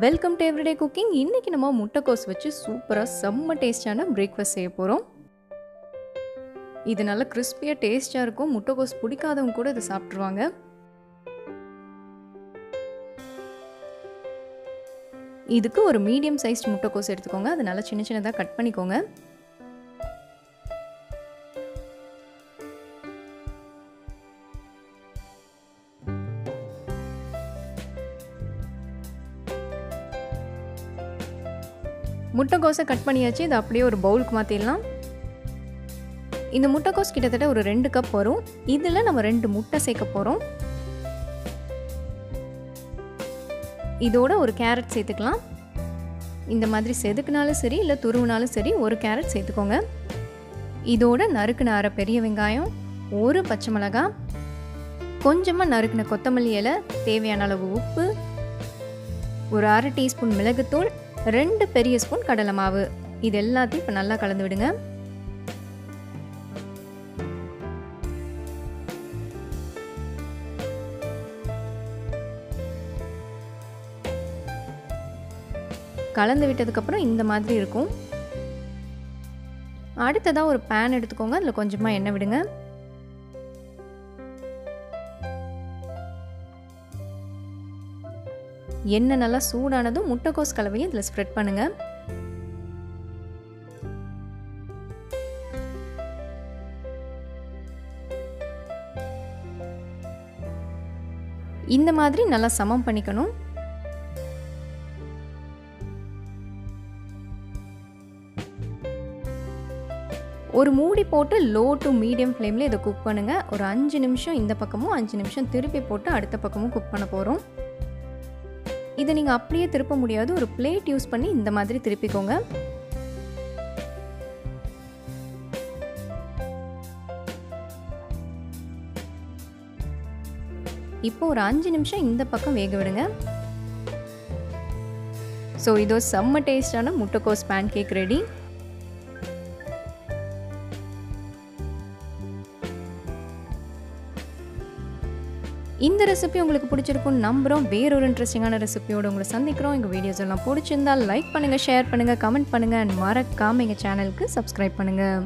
Welcome to everyday cooking. இன்றைக்கி நம்ம முட்டைக்கோஸ் வச்சு சூப்பராக செம்ம டேஸ்டான பிரேக்ஃபாஸ்ட் செய்ய போகிறோம். இது நல்லா கிறிஸ்பியாக டேஸ்ட்டாக இருக்கும். முட்டைக்கோஸ் பிடிக்காதவங்க கூட இதை சாப்பிட்ருவாங்க. இதுக்கு ஒரு மீடியம் சைஸ்ட் முட்டைக்கோஸ் எடுத்துக்கோங்க. அது நல்லா சின்ன சின்னதாக கட் பண்ணிக்கோங்க. முட்டைக்கோஸை கட் பண்ணியாச்சு. இது அப்படியே ஒரு பவுலுக்கு மாற்றிடலாம். இந்த முட்டைக்கோஸ் கிட்டத்தட்ட ஒரு 2 கப் வரும். இதில் நம்ம 2 முட்டை சேர்க்க போகிறோம். இதோட ஒரு கேரட் சேர்த்துக்கலாம். இந்த மாதிரி செதுக்குனாலும் சரி இல்லை துருவினாலும் சரி ஒரு கேரட் சேர்த்துக்கோங்க. இதோட நறுக்குன அரை பெரிய வெங்காயம், ஒரு பச்சை மிளகாய், கொஞ்சமாக நறுக்குன கொத்தமல்லி இலை, தேவையான அளவு உப்பு, ஒரு அரை டீஸ்பூன் மிளகுத்தூள், 2 பெரிய ஸ்பூன் கடலை மாவு. இது எல்லாத்தையும் இப்போ நல்லா கலந்து விடுங்க. கலந்து விட்டதுக்கப்புறம் இந்த மாதிரி இருக்கும். அடுத்ததாக ஒரு பேன் எடுத்துக்கோங்க. அதில் கொஞ்சமாக எண்ணெய் விடுங்க. எண்ணெய் நல்லா சூடானதும் முட்டைக்கோஸ் கலவையை இதில் ஸ்ப்ரெட் பண்ணுங்க. இந்த மாதிரி நல்லா சமம் பண்ணிக்கணும். ஒரு மூடி போட்டு லோ டு மீடியம் ஃப்ளேமில் இதை குக் பண்ணுங்க. ஒரு 5 நிமிஷம் இந்த பக்கமும் 5 நிமிஷம் திருப்பி போட்டு அடுத்த பக்கமும் குக் பண்ண போகிறோம். இதை நீங்கள் அப்படியே திருப்ப முடியாது. ஒரு பிளேட் யூஸ் பண்ணி இந்த மாதிரி திருப்பிக்கோங்க. இப்போ ஒரு 5 நிமிஷம் இந்த பக்கம் வேக விடுங்க. ஸோ இதோ செம்ம டேஸ்டான முட்டைக்கோஸ் பேன்கேக் ரெடி. இந்த ரெசிபி உங்களுக்கு பிடிச்சிருக்கும்னு நம்புகிறோம். வேறொரு இன்ட்ரெஸ்டிங்கான ரெசிபியோடு உங்களை சந்திக்கிறோம். எங்கள் வீடியோஸ் எல்லாம் பிடிச்சிருந்தால் லைக் பண்ணுங்கள், ஷேர் பண்ணுங்கள், கமெண்ட் பண்ணுங்கள் அண்ட் மறக்காமல் எங்கள் சேனலுக்கு சப்ஸ்கிரைப் பண்ணுங்கள்.